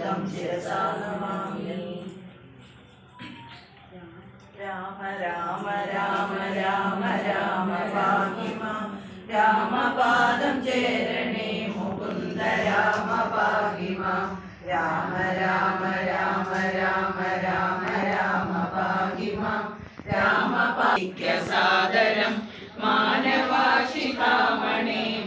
तं शिरसा नमामि। राम राम राम राम राम पाहि मां रामपादं चरणे मुकुन्द राम पाहि मां राम राम राम राम राम राम पाहि मां रामपादिक्यसादरं मानवाशिखामणे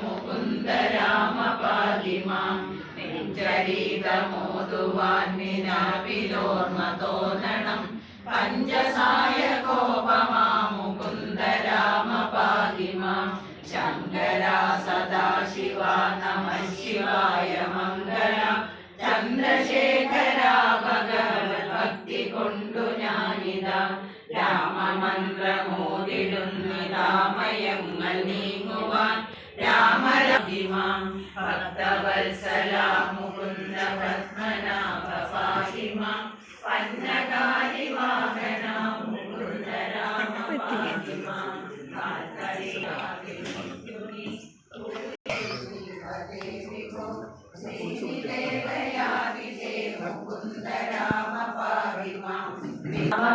मुकुन्द राम पाहि मां निञ्चरितमोदुवान्निनाविलोर्मतोदनं पञ्चसाय कोपमा मुकुन्द राम पाहि मां शङ्करा सदाशिवा नमः शिवाय मङ्गला चन्द्रशेखरा भगवद्भक्ति कोण्डु ഞാനിതാ രാമമന്ത്രമോദിടുന്നിതാമയങ്ങൾ നീങ്ങുവാൻ രാമരാജിമാം ഭക്തവത്സല മുകുന്ദ പത്മനാഭ പാഹി മാം പന്നകാരി വാഹന മുകുന്ദ രാമ പാഹി മാം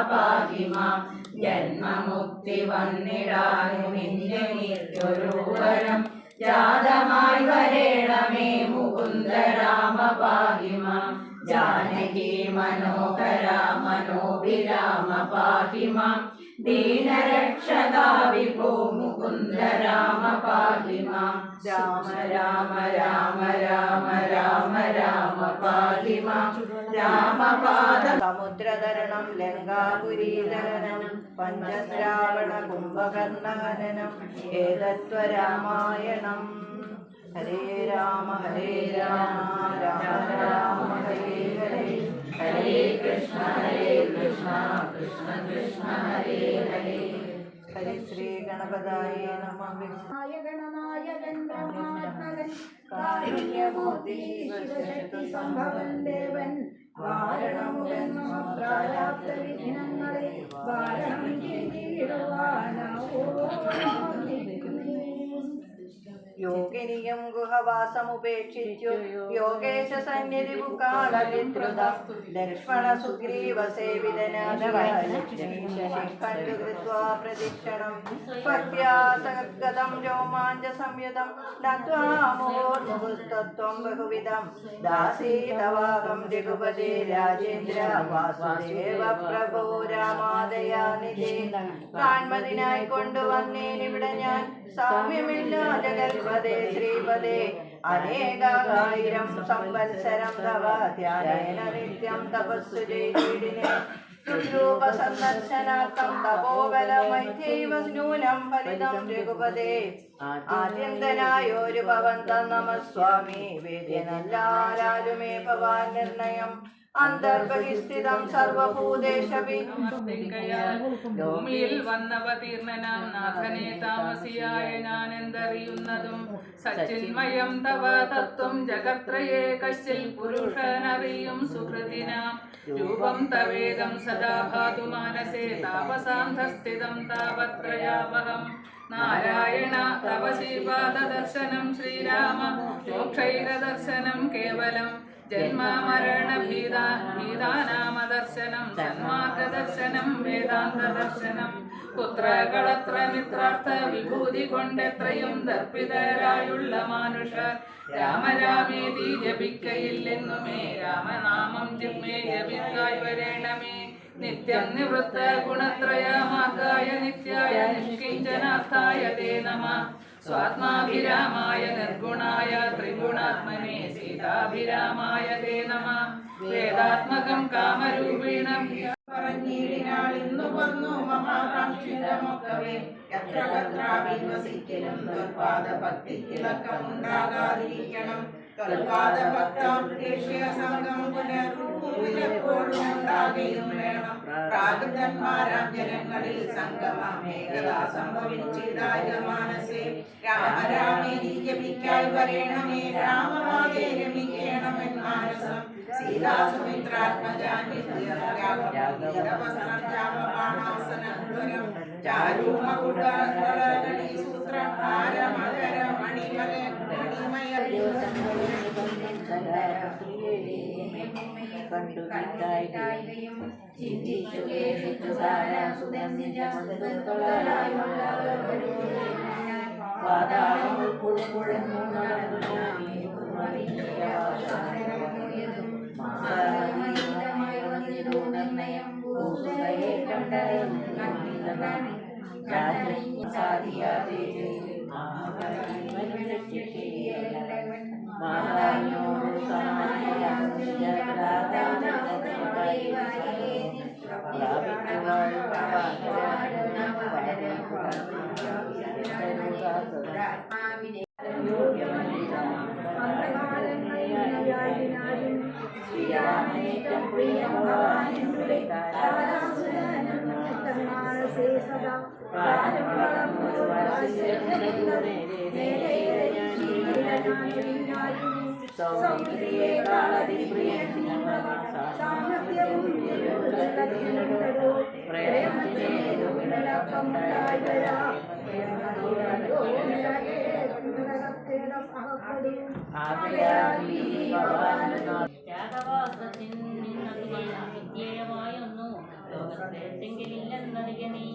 പാഹി മാം ജന്മമുക്തി വന്നിടാനുമിന്യൊരുവരം ജാതമായി വരേണമേ മുകുന്ദ രാമ പാഹി മാം ജാനകി മനോഹര മനോഭിരാമ പാഹി മാം ദീനരക്ഷകാ വിഭോ മുകുന്ദ രാമ പാഹി മാം രാമ രാമ രാമ രാമ രാമ രാമ പാഹി മാം രാമപാദ സമുദ്രതരണം ലങ്കാപുരീധരണം പഞ്ചശ്രാവണ കുംഭകർണഹനനം ഏതത്വരാമായണം ഹരേ രാമ രാമ രാമ ഹരേ ഹരേ ഹരേ കൃഷ്ണ കൃഷ്ണ കൃഷ്ണ ഹരേ ഹരേ ഹരി ശ്രീ ഗണപതായ നമഃ. ഗണനായകൻ ബ്രഹ്മാത്മകൻ കാരുണ്യമൂർത്തി ശിവശക്തി സംഭവൻ ദേവൻ വാരണമുഖൻ പ്രാരാബ്ധ വിഘ്നങ്ങളെ വാരണം യോഗിനിയും ഗുഹവാസമുപേക്ഷിച്ചു യോഗേശ സന്നിധി പുക്കാളവിദ്രുത ലക്ഷ്മണ സുഗ്രീവ സേവിതനാഥകൃത്വാ പ്രദക്ഷിണം ഭക്ത്യാസഗതം രോമാഞ്ച സംയുതം നത്വാമുഹോർമുഹുസ്തത്വം ബഹുവിധം ദാസീതവാഹം രഘുപതേ രാജേന്ദ്ര വാസുദേവ പ്രഭോ രാമാദയാനിധേ കാൺമതിനായി കൊണ്ടുവന്നേനിവിടെ ഞാൻ സാമ്യമില്ല ജഗൽപദേ ശ്രീപദേ അനേകായിരം സംവത്സരം തവ ധ്യാനേന നിത്യം തപസ്സു ചെയ്തിടിനെ സന്ദർശനാർത്ഥം തപോബലമൈത്യൈവ ന്യൂനം ഫലിതം രഘുപദേ ആദ്യന്തനായൊരു ഭവന്തം നമസ്വാമി വേദ്യനല്ലാരാരുമേ ഭവാൻ നിർണയം അന്തർബഹിസ്ഥിതം സർവഭൂതേഷവി ഭൂമിയിൽ വന്നവതീർണനാം നാഥനെ താമസിയായ ഞാനെന്തറിയുന്നതും സച്ചിന്മയം തവ തത്വം ജഗത്രയേ കശ്ചിൽ പുരുഷനറിയും സുഹൃതിനാം രൂപം തവേദം സദാ ഭാതു മാനസേ താപസാന്ധസ്ഥിതം താപത്രയാവഹം നാരായണ തവ ശ്രീപാദദർശനം ശ്രീരാമ മോക്ഷൈരദർശനം കേവലം ജന്മമരണഭീതാനാമദർശനം സന്മാർഗദർശനം വേദാന്തദർശനം പുത്രകളത്ര മിത്രാർത്ഥ വിഭൂതി കൊണ്ടെത്രയും ദർപ്പിതരായുള്ള മാനുഷർ രാമരാമേതി ജപിക്കയില്ലെന്നുമേ രാമനാമം ജിമ്മേ ജപിക്കായി വരേണമേ നിത്യം നിവൃത്ത ഗുണത്രയമാർഗായ നിത്യായ നിഷ്കിഞ്ചനാർത്ഥായ തേ നമഃ സ്വാത്മാഭിരാമായ നിർഗുണായ ത്രിഗുണാത്മനെ സീതാഭിരാമായ തേ നമഃ വേദാത്മകം കാമരൂപീണ പറഞ്ഞിരിനാൾ ഇന്നു വന്നു മഹാകാംക്ഷിതമൊക്കവേ എത്ര കത്രാവിവസിക്കലും ദുർപാദ ഭക്തിക്കിളക്കമുണ്ടാകാതിരിക്കണം കൽപാദ ഭക്താംശ സംഘം പുനർവിലപ്പോഴും ഉണ്ടാകുകയും വേണം പ്രാകൃതന്മാരാം ജനങ്ങളിൽ സംഗമേകതാ സംഭവിച്ചിതായ മാനസേ രാമരാമേതി ജപിക്കായി വരേണമേ രാമമാകെ രമിക്കേണമെൻ മാനസം സീതാസുമിത്രാത്മജാനിവസ്ത്രം ചാരുമകുടീ സൂത്രഹാര മകര മണിമയ കണ്ടു നിൽക്കായികയും ചിന്തിച്ചു കേട്ടിച്ചു പാതാളം ഉൾക്കുഴഞ്ഞു നടന്നു നിർണയം സാധിയാതെ മാതാവിനോട് വിദ്യേയമായൊന്നു ലോകത്തെങ്കിലില്ലെന്നറിയ നീ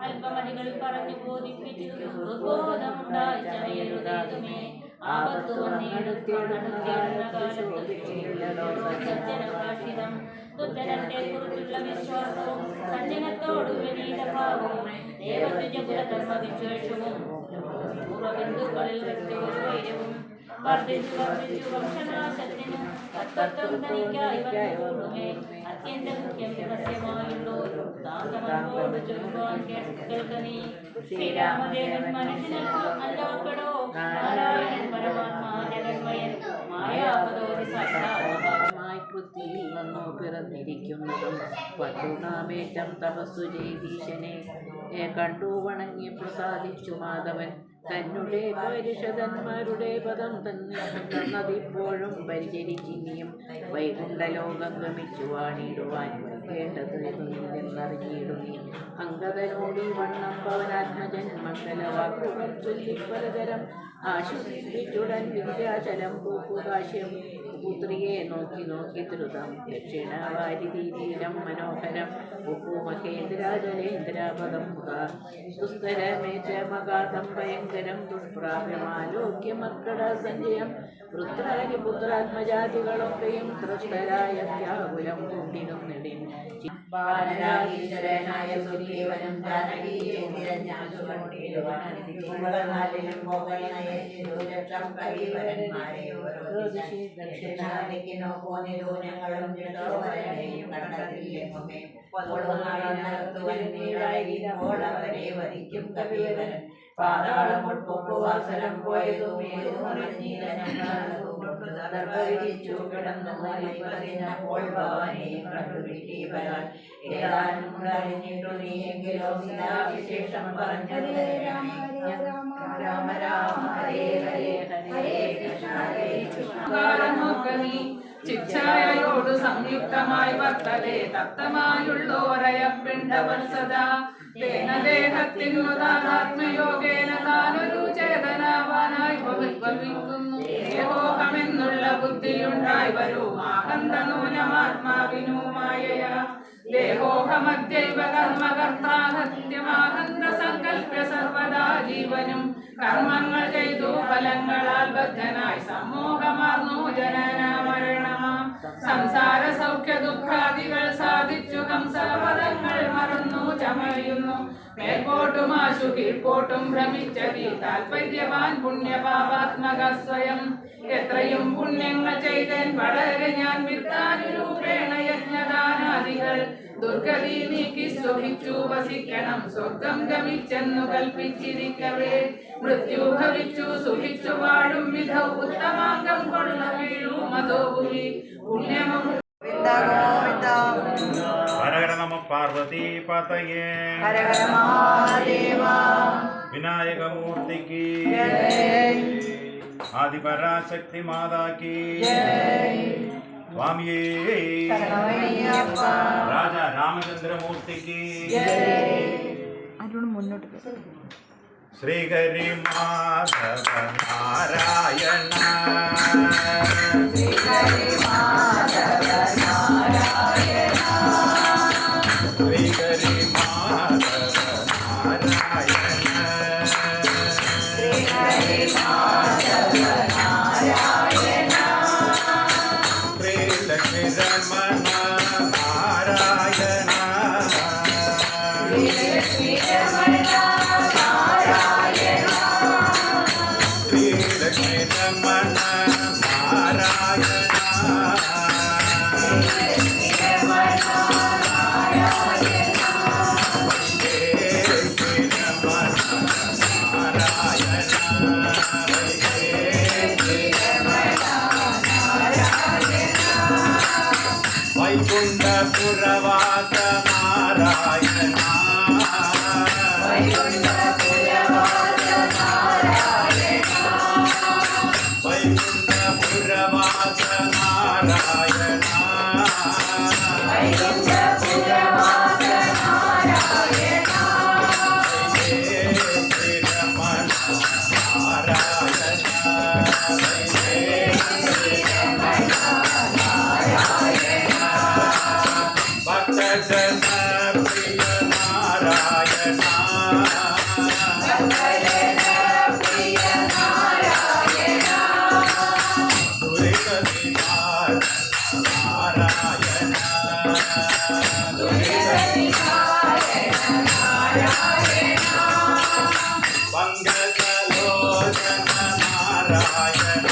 അല്പമതികൾ പറഞ്ഞു ബോധിപ്പിച്ചു ദുർബോധമുണ്ടായി ചമയരുതേതുമേ ആപത്തു വന്നിടുത്തിടം ദുദ്ധരത്തെ കുറിച്ചുള്ള വിശ്വാസവും സജ്ജനത്തോടു വിനീതഭാവവും ദേവതുജകുലധർമ്മ വിശേഷവും പൂർവബന്ധുക്കളിൽ വെച്ച് ഒരു വൈരവും വർദ്ധിച്ചു വംശനാശത്തിനും തത്വം തനിക്കായി വന്നുകൂടുമേ അത്യന്ത മുഖ്യം രഹസ്യമായുള്ളൊരു താന്തമോട് ചൊല്ലുവാൻ കേൾക്ക നീ ശ്രീരാമദേവൻ മനുഷ്യനല്ലോ അല്ലോക്കടോ നാരായണൻ പരമാത്മാ ജഗന്മയൻ മായാപദോതി സാക്ഷാത്മായി പൃഥ്വിയിൽ വന്നു പിറന്നിരിക്കുന്നതും പട്ടുനാമേറ്റം തപസ്സു ചെയ്തീശനെ കണ്ടു വണങ്ങി പ്രസാദിച്ചു മാധവൻ തന്നെ പരിഷദന്മാരുടെ പദം തന്നതിപ്പോഴും പരിചരിച്ചിനിയും വൈകുണ്ഠലോകം ഗമിച്ചു വാണിടുവാൻ കേട്ടത് എന്നറിഞ്ഞിടുന്നീ അംഗതനോടി വണ്ണം പവനാത്മജൻ മംഗലവാക്കുകൾ ചൊല്ലി പലതരം ആശ്വസിപ്പിച്ചുടൻ വിദ്യാചലം പൂക്കുകാശ്യം പുത്രിയെ നോക്കി നോക്കി ദ്രുതം ദക്ഷിണവാരിതീരം മനോഹരം ഉപ്പുമഹേന്ദ്രാജലേന്ദ്രാപദം സുസ്ഥരമേറ്റ മകാതം ഭയങ്കരം ദുഷ്പ്രാപ്യമാലോക്യമർക്കട സഞ്ജയം പുത്രാരി പുത്രാത്മജാതികളൊക്കെയും ത്രസ്തരായ വ്യാകുലം കൊണ്ടിടും നെടിൻ ബാലരാഗീശ്വരനായ സുഗ്രീവനും ജാനകിയെ നിരഞ്ഞാലും ലക്ഷം കവീവരന്മാരെ ദക്ഷിണാദിക്കിനോ പോന്നിരു ഞങ്ങളും ജഡോവരനെയും കണ്ടതില്ലെങ്ങുമേ പൊടുനാളകത്തുവനീഴായിരിക്കുമ്പോൾ അവരെ വധിക്കും കവീവരൻ പാതാളം ഉൾപ്പൊക്കുവാസനം പോയതും ഏതുമറിഞ്ഞിരഞ്ഞു കിടന്നു മരിപ്പതിനപ്പോൾ ഭവാനെയും കണ്ടുപിടിവരാൻ ഏതാനും അറിഞ്ഞിട്ടു നീയെങ്കിലോ വിശേഷം പറഞ്ഞത് രാമ രാമ ഹരേ ഹരേ ഹരേ കൃഷ്ണ ഹരേ കൃഷ്ണ ചിച്ഛായോട് സംയുക്തമായി വർത്തതേ തപ്തമായുള്ളോരയപ്പിണ്ടവൻ സദാ തേന ദേഹത്തിനു താതാത്മയോഗേന താനൊരു ചേതനാവാനായി ഭവിക്കുന്നു ദേഹോഹമെന്നുള്ള ബുദ്ധിയുണ്ടായി വരൂ ആഹന്ത നൂനമാത്മാവിനു മായയ ദേഹോഹമദ്യൈവ കർമ്മകർത്താഹത്യമാഹന്ത സങ്കല്പ്യ സർവദാ ജീവനും കർമ്മങ്ങൾ ചെയ്തു ഫലങ്ങളാൽ ബദ്ധനായി സമൂഹമാർന്നു ജനനമരണമാം സംസാര സൗഖ്യ ദുഃഖാദികൾ സാധിച്ചു ഹംസപദങ്ങൾ മറന്നു ചമയുന്നു മേൽപോട്ടും ആശു കീഴ്പോട്ടും ഭ്രമിച്ചതി താൽപര്യവാൻ പുണ്യപാപാത്മക സ്വയം എത്രയും പുണ്യങ്ങൾ ചെയ്തേൻ വളരെ ഞാൻ വിത്താനുരൂപേണ യജ്ഞദാനാദികൾ ദുർഗതി നീക്കി സുഖിച്ചു വസിക്കണം സ്വർഗം ഗമിച്ചെന്നു കൽപ്പിച്ചിരിക്കവേ മൃത്യു ഭവിച്ചു സുഖിച്ചു വാഴും വിധൗ ഉത്തമാംഗം കൊള്ള വീഴൂ മതോപുരി പുണ്യമു ഹരഹര നമ പാർവതി പതയേ ഹരഹര മഹാദേവ വിനായകമൂർത്തിക്ക് ആദിപരാശക്തി മാതാക്ക് സ്വാമിയേ രാജ രാമചന്ദ്രമൂർത്തിക്ക് ശ്രീഹരി മാധവ നാരായണ ശ്രീഹരി മാധവ നാരായണ శ్రీలక్ష్మీ రమణ నారాయణ శ్రీలక్ష్మీ రమణ నారాయణ వైకుంఠపురవాస నారాయణ వైకుంఠపురవాస నారాయణ భక్తజన ప్రియ నారాయణ దురిత నివారణ నారాయణ పంకజలోచన నారాయణ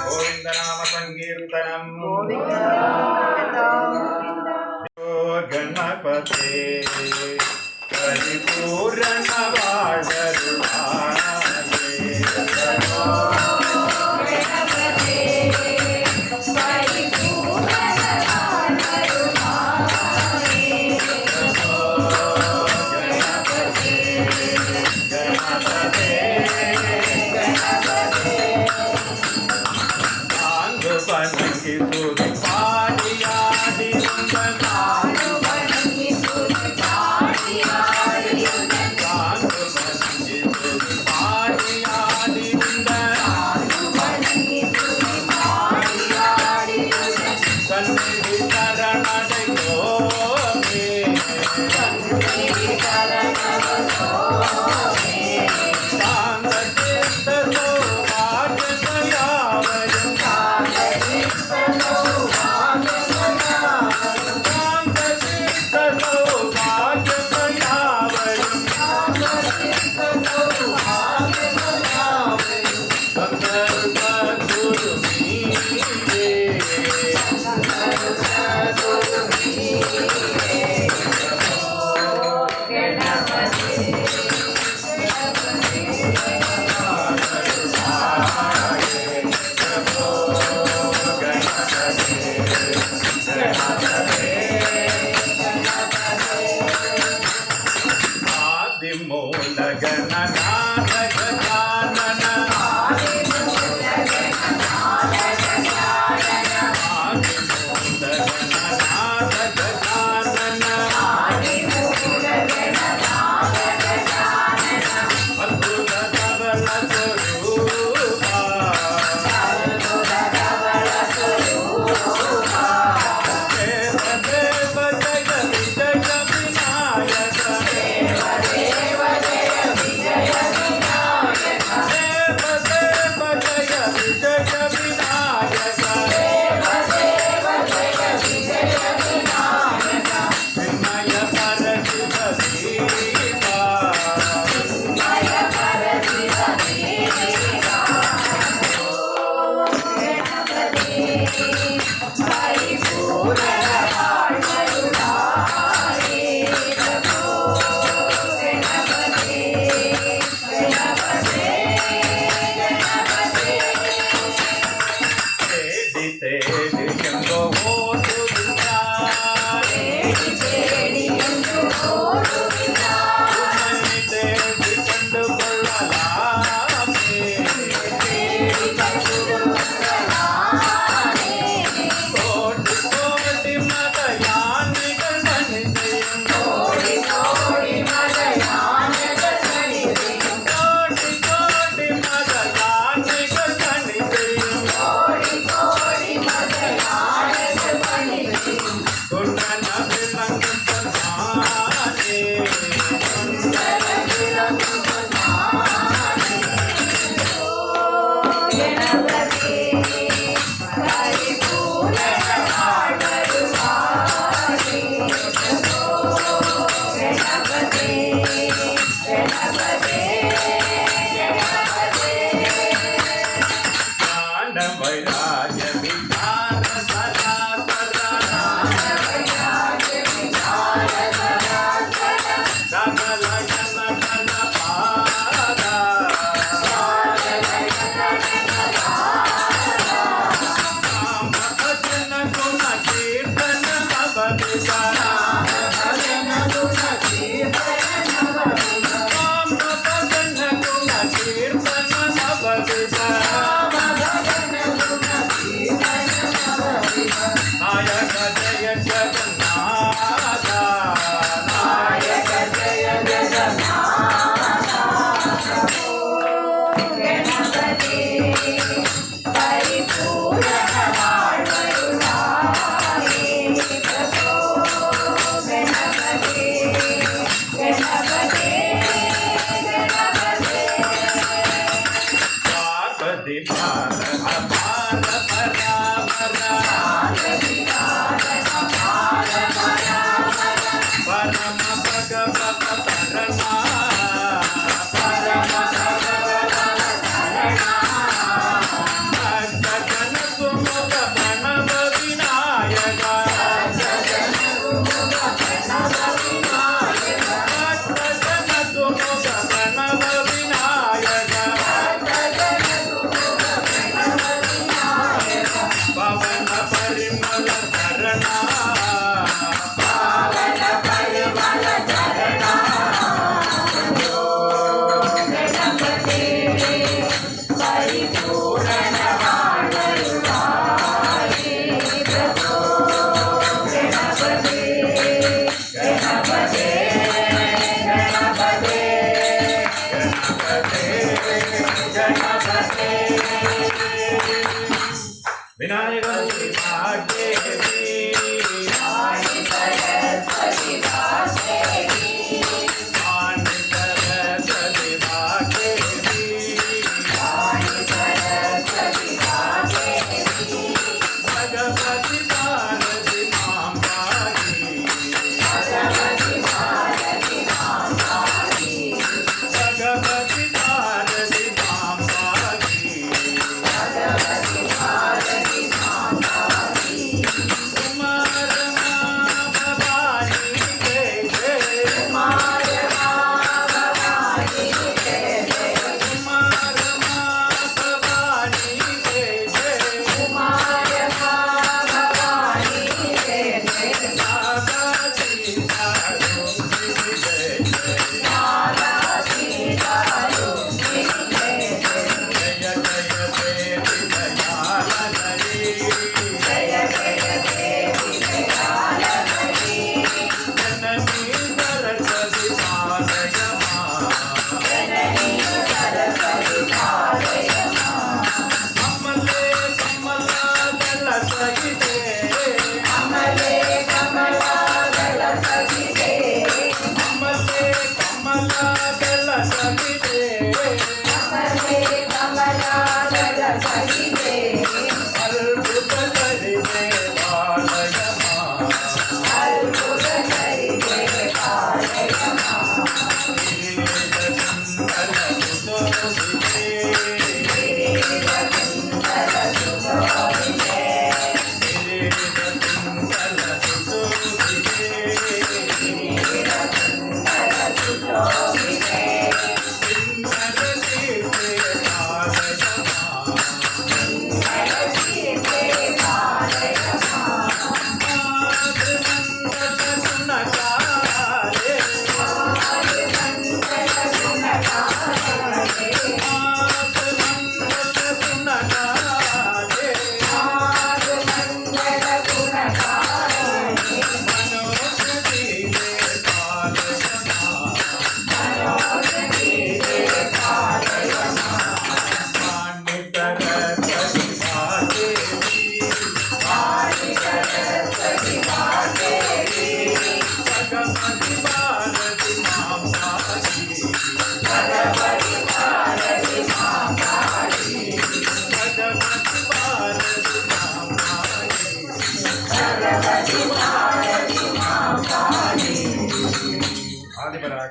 గోవిందనామ సంకీర్తనం గణపతే పరిపూర్ణ వాడరు పనికి తుది పాడియాడి సన్నిధి శరణడయో జయ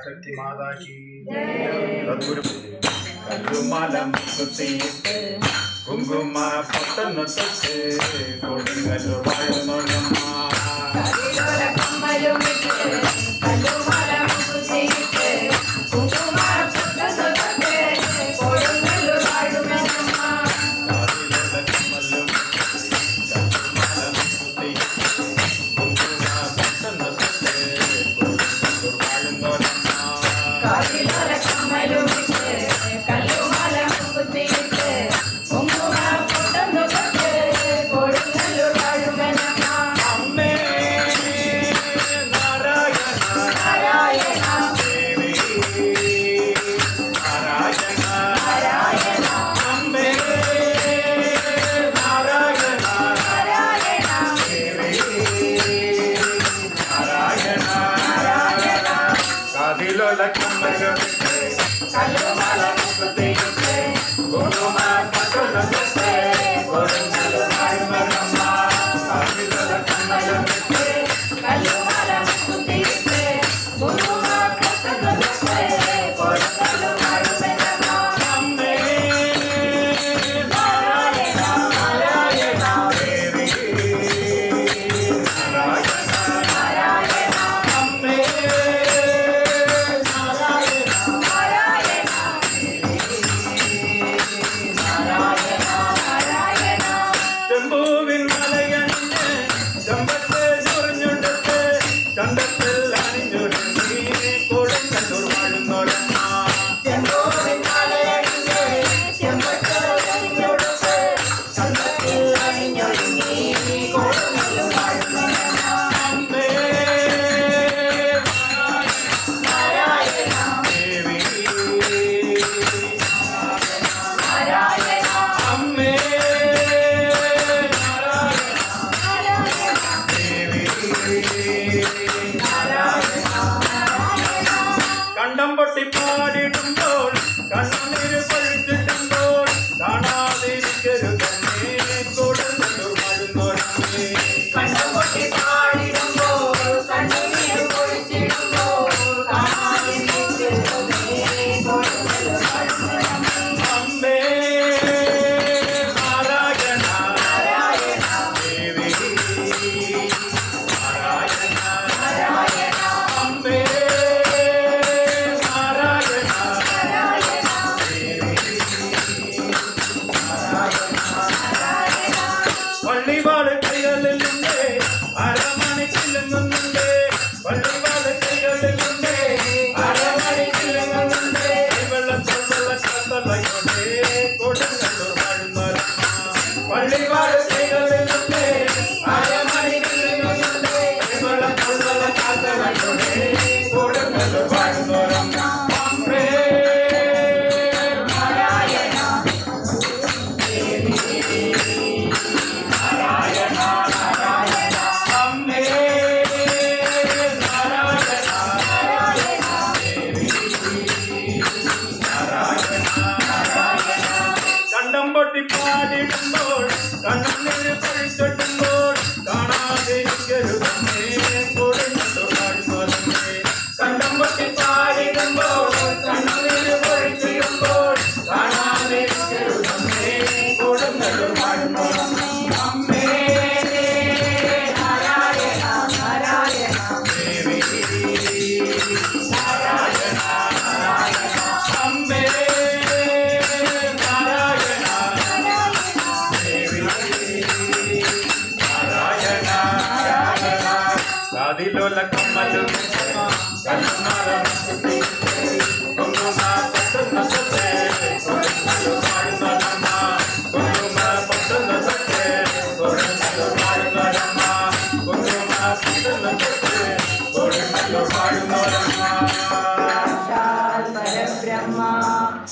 പരാശക്തി മാതാജി കല്ലുമലം കുത്തിയിട്ട് കുങ്കുമ പൊട്ടുന്ന തൊട്ട് കൊടുങ്ങല്ലൂർ വാഴുന്നോരമ്മ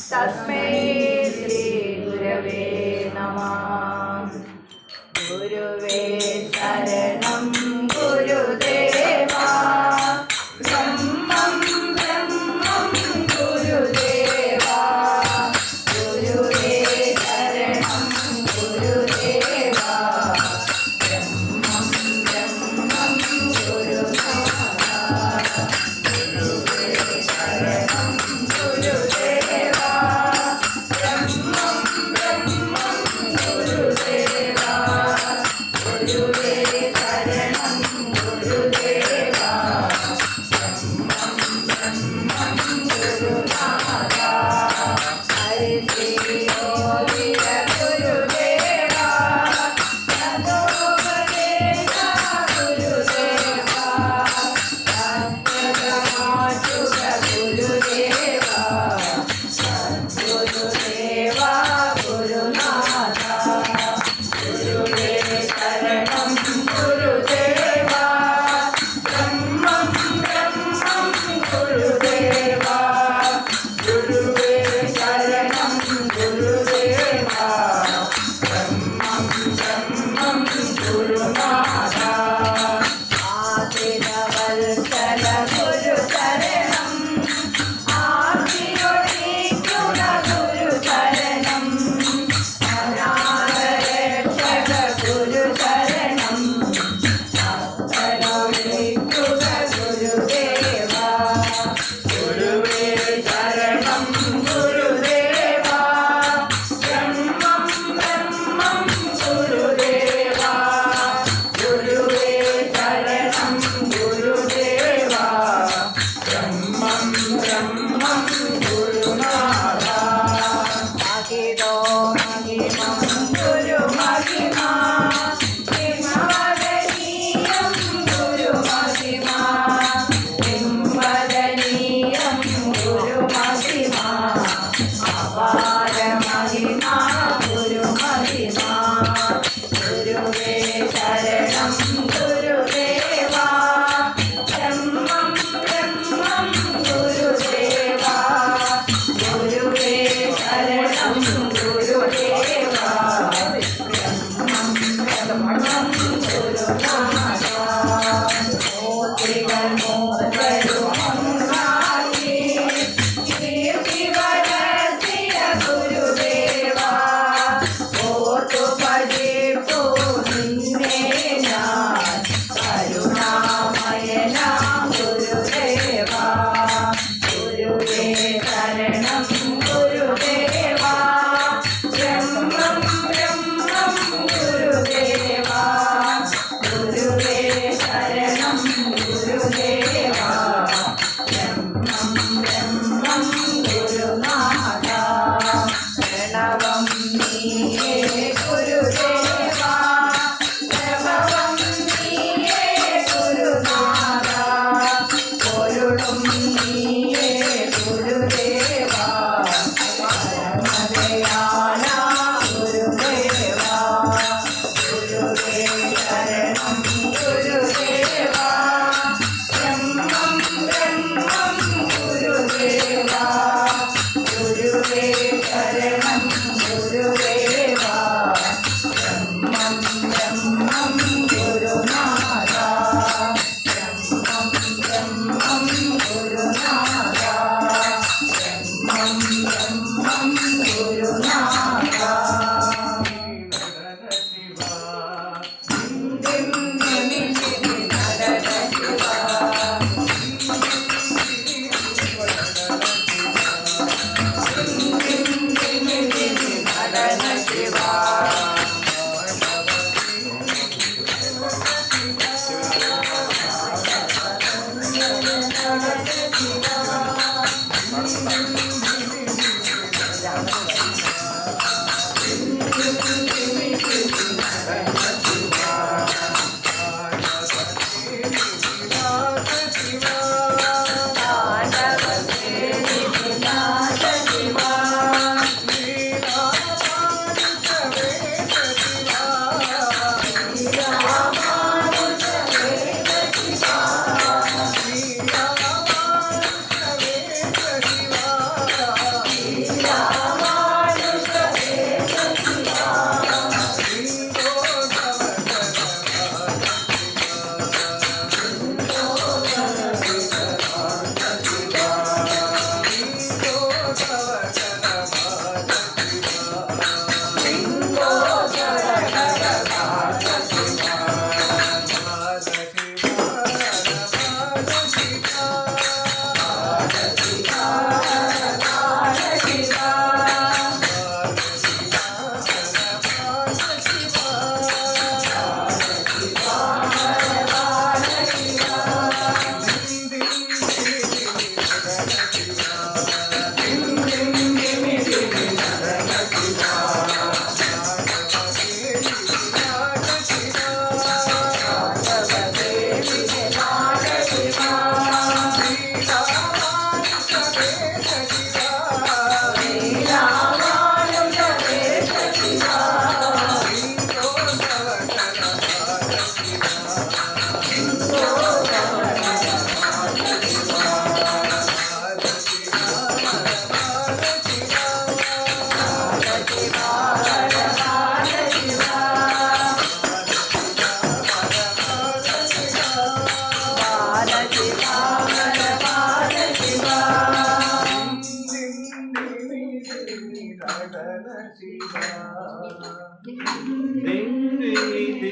तस्मै श्री गुरवे नमः। गुरुवे शरणं गुरुदेवा ब्रह्मं ब्रह्मं गुरुदेवा गुरुवे शरणं गुरुदेवा ब्रह्मं ब्रह्मं गुरुदेवा गुरुवे शरणं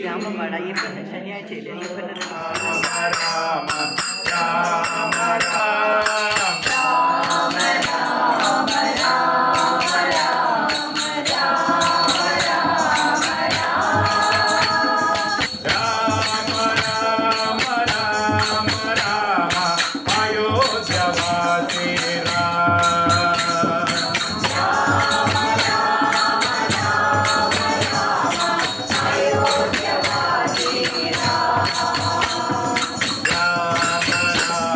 രാമപാട അയ്യപ്പൻ്റെ ശനിയാഴ്ചയിലെ അയ്യപ്പൻ്റെ Ram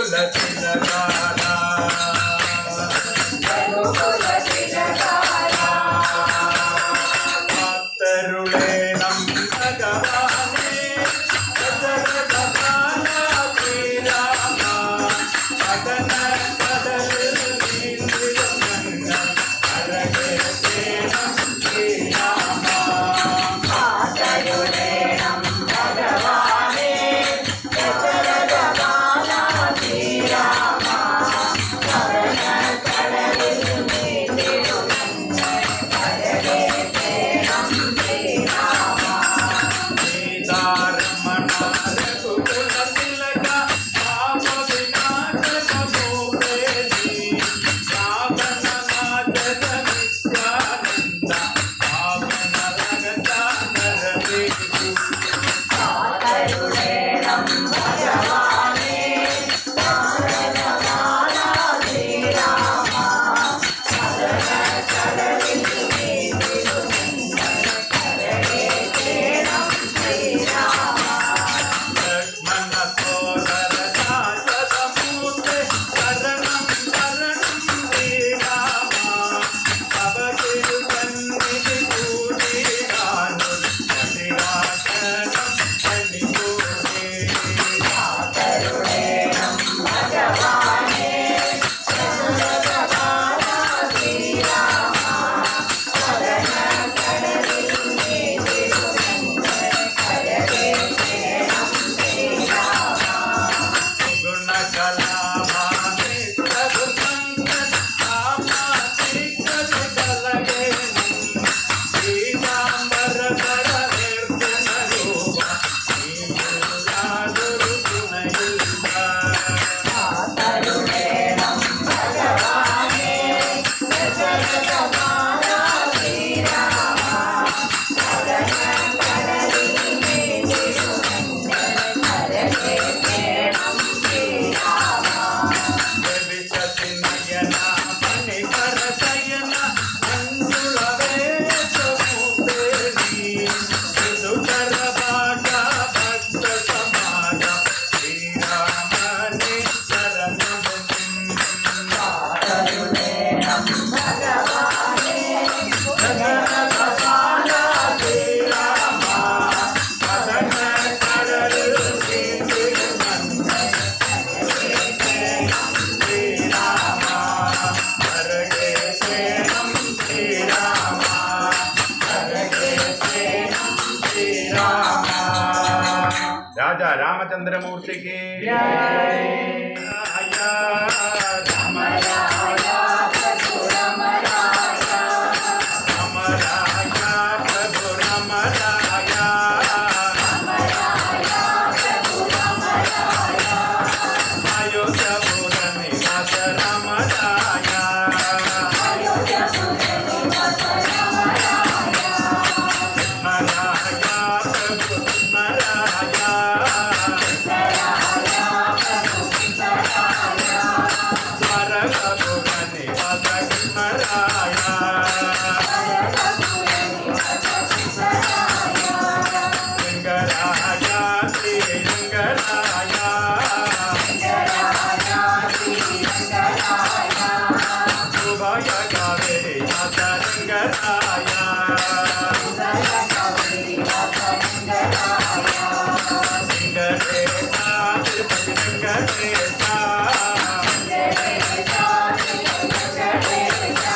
రఘుకుల తిలకారా రఘుకుల తిలకారా భక్తరుళేణం భగవానే దశరథ బాలా శ్రీరామ పదన కదలిల్ నీంద్రియంగం అరగే ప్రేమం శ్రీరామ ఆదరుడేణం భగవానే దశరథ బాలా శ్రీరామ పవన కడలిల్ నీంద్రియంగం అరగే ప్రేమం శ్రీరామ సీతారమణ రఘుకుల తిలక పాప వినాశక భూపేది రావణ నాశక నిత్యానంద పావన రగత నరదేవు ఆదరుడేణం భగవానే దశరథ బాలా శ్రీరామ పవన కడలిల్ నీంద్రియంగం అరగే ప్రేమం శ్రీరామ లక్ష్మణ సోదర శాశ్వతమూర్తే శరణం శరణం శ్రీరామ భవతిరు సన్నిధి పూజీరాను పతిరాశనం పనిపూజే ఆదరుడేణం భగవానే దశరథ బాలా శ్రీరామ పవన కడలిల్ నీంద్రియంగం అరగే ప్రేమం శ్రీరామ గుణ కళాభానే ప్రభు సంగత్ ఆమాతికలు కలగేను శ్రీరాంబర ధర నిర్గుణ రూప శ్రీరాదురు గుణయుక్త ఆదరుడేణం భగవానే దశరథ బాలా శ్రీరామ పవన కడలిల్ నీంద్రియంగం అరగే ప్రేమం శ్రీరామ విశతి నయన మణికర శయన మంజుళ వేషమూర్తి మృదుకర భాష భక్త సమాజ శ్రీరామని శరణముని ఆదరుడేణం భగవానే దశరథ బాలా శ్రీరామ పదన కడలిల్ నీంద్రియంగం శ్రీరామ హరగే ప్రేమం శ్రీరామ హరగే ప్రేమం శ్రీరామ రాజా రామచంద్రమూర్తికి రాయ రామ రాయ ప్రభు రమ రాయ రామ రాయ ప్రభు రామ రాయ రాయ ప్రభు రమ రాయ అయోధ్యపుర నివాస రామ రాయ అయోధ్యపుర నివాస రమ రాయ రాయ ప్రభు రాయ రాయ ప్రభు రాయ స్వరగపుర నివాస రాయ అయోధ్యపుర నివాస రాయ లింగరాయ శ్రీ లింగరాయ రాయ శ్రీరంగరాయ శుభయ కావేరి మాత లింగరాయ ఉదయ కవిరి వాస లింగరాయ లింగరేశ తిరుపతి లింగరేశ వెంకటేశ వెంకటేశ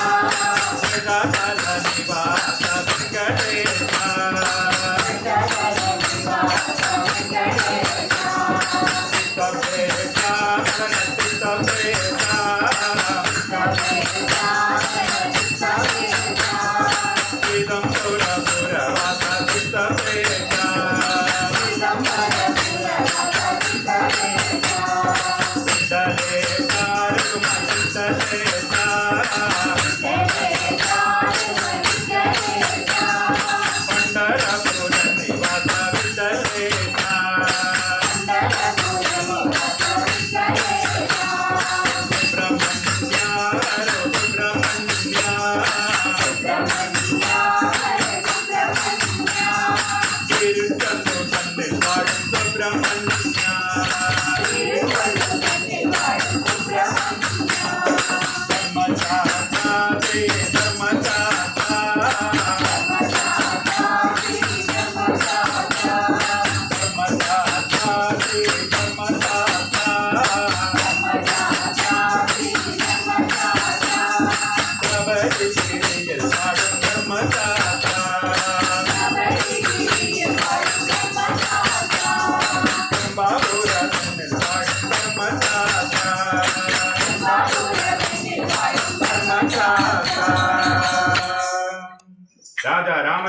జగదల నివాస లింగరేశ జగద నివాస వెంకటేశ చిత్తపేశ చిత్తపేశ సవేశ సవేశ శ్రీరంపురపుర వాస చిత్తపేశ చిదంబరపుర వాస సవేశ సిద్ధలేశ రుకుమ సిద్ధలేశ వెంకటేశ వెంకటేశ పండరపుర నివాస విఠలేశ పండరపుర నివాస వెంకటేశ సుబ్రహ్మణ్య హర సుబ్రహ్మణ్య సుబ్రహ్మణ్య హర సుబ్రహ్మణ్య తిరుచందు తండ్రి వాడు సుబ్రహ్మణ్య తిరువల్లు తండ్రి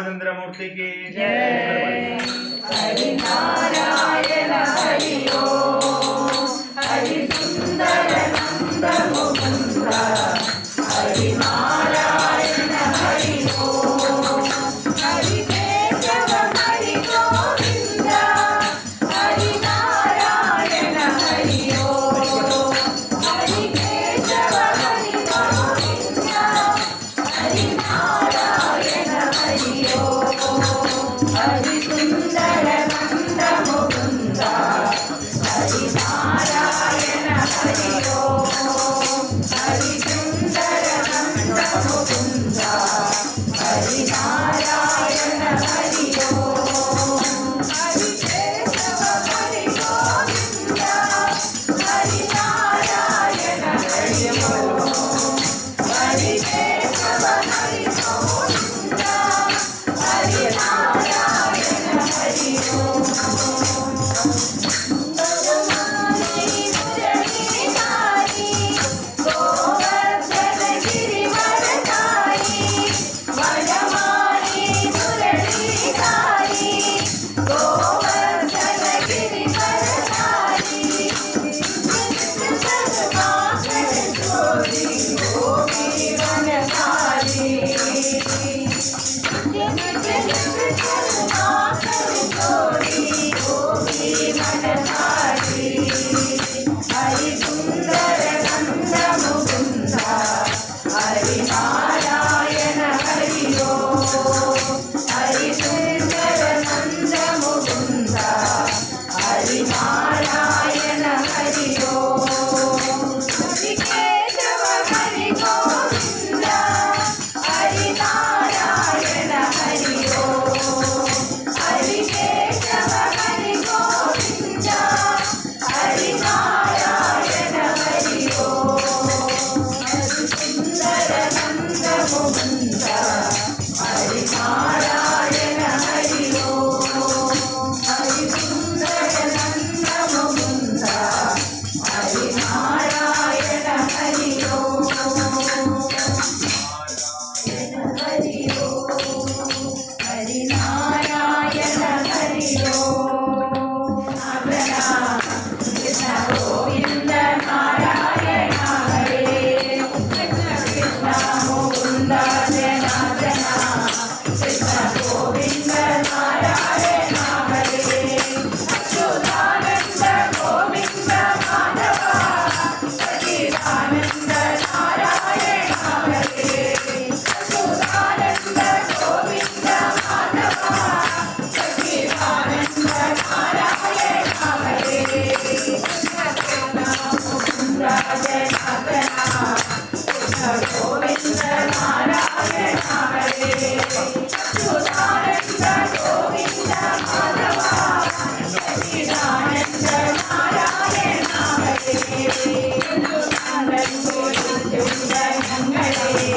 రామచంద్రమూర్తికి హరి నారాయణ హరి ఓం హరి సుందర నంద ముకుంద హరి నారాయణ హరి ఓం హరి కేశవ హరి గోవింద హరి నారాయణ హరి ఓం హరి కేశవ హరి గోవింద హరి నారాయణ హరి ఓం హరి సుందర నంద ముకుంద హరి నారాయణ హరి ఓం హరి సుందర నంద ముకుంద హరి నారాయణ హరి ఓం హరి కేశవ హరి గోవింద హరి నారాయణ హరి ఓం హరి కేశవ హరి గోవింద హరి నారాయణ హరి ఓం భగవాని మురళీధారి గోవర్ధన గిరివరధారి వనమాలి మురళీధారి గోవర్ధన గిరివరధారి సర్వాకర జోడి గోపీ వనధారి హరి సుందర నంద ముకుంద హరి నారాయణ హరి ఓం హరి సుందర నంద ముకుంద హరి నారాయణ హరి ఓం హరి కేశవ హరి గోవింద హరి నారాయణ హరి ఓం హరి కేశవ హరి గోవింద హరి నారాయణ హరి ఓం హరి సుందర నంద ముకుంద హరి నారాయణ హరి ఓం హరి సుందర నంద ముకుంద హరి నారాయణ హరి ఓం హరి ఓం హరి నారాయణ హరి ఓం కృష్ణ గోవింద నారాయణ హరే కృష్ణ కృష్ణ ముకుంద జనార్దన కృష్ణ గోవింద నారాయణ హరే అచ్యుతానంద గోవింద మాధవ సచిదానంద నారాయణ హరే అచ్యుతానంద గోవింద మాధవ సచిదానంద నారాయణ హరే కృష్ణ కృష్ణ ముకుంద జనార్దన కృష్ణ గోవింద నారాయణ హరే అచ్యుతానంద గోవింద మాధవ సచిదానంద నారాయణ హరే గంగడే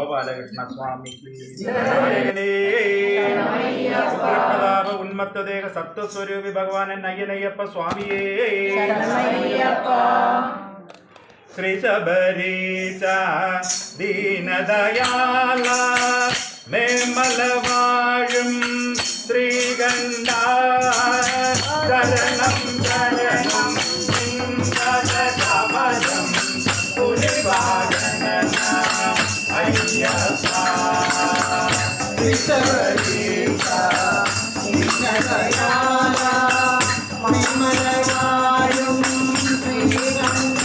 ഗോപാലകൃഷ്ണ സ്വാമിക്ക് പ്രതാപ ഉന്മത്തദേഹ സത്വസ്വരൂപി ഭഗവാനൻ അയ്യനയ്യപ്പ സ്വാമിയേ ശ്രീ ശബരീശ ദീനദയാല മേമലവാഴും ശ്രീകണ്ഠ ശരണം ശരണം Kamalam പുലിവാദന Ayyappa Shri Sabareesha ദീനദയാല മേമലവാഴും Srikanta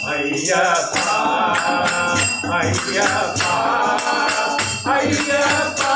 Ayyappa, Ayyappa, Ayyappa.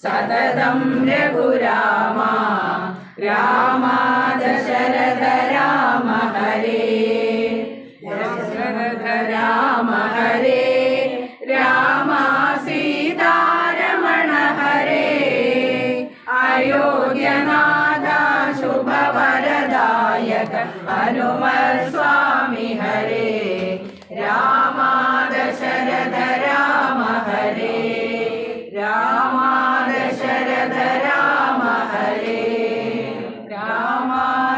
सततं रघुराम राम दशरथ राम हरे दशरथ राम हरे राम सीतारमण हरे अयोध्यनाथ शुभवरदायक हनुमत् स्वामी हरे राम दशरथ राम हरे राम दशरथ राम हरे राम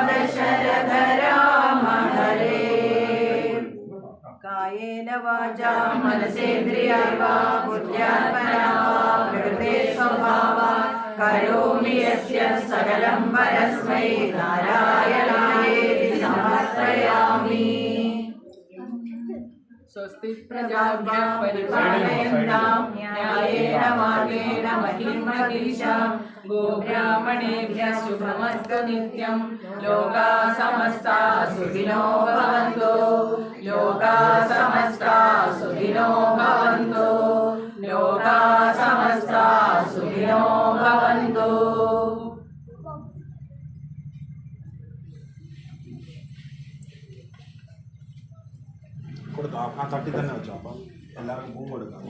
दशरथ राम हरे कायेन वाचा मनसेन्द्रिया वा बुद्ध्यात्मना वा प्रकृते स्वभावात् करोमि यस्य सकलं परस्मै नारायणायेति സമർപ്പയാമി. സ്വസ്തി പ്രജാഭ്യः പരിപാലയന്താം ന്യായേന മാർഗേണ മഹിം മഹീഷാം ഗോബ്രാഹ്മണേഭ്യः ശുഭമസ്തു നിത്യം. ലോകാ സമസ്താ സുഖിനോ ഭവന്തു. ലോകാ സമസ്താ സുഖിനോ ഭവന്തു. ലോകാ സമസ്താ സുഖിനോ ഭവന്തു. കൊടുത്തു ആ തട്ടി തന്നെ വെച്ചോ. അപ്പം എല്ലാവർക്കും പൂവ് കൊടുക്കാം.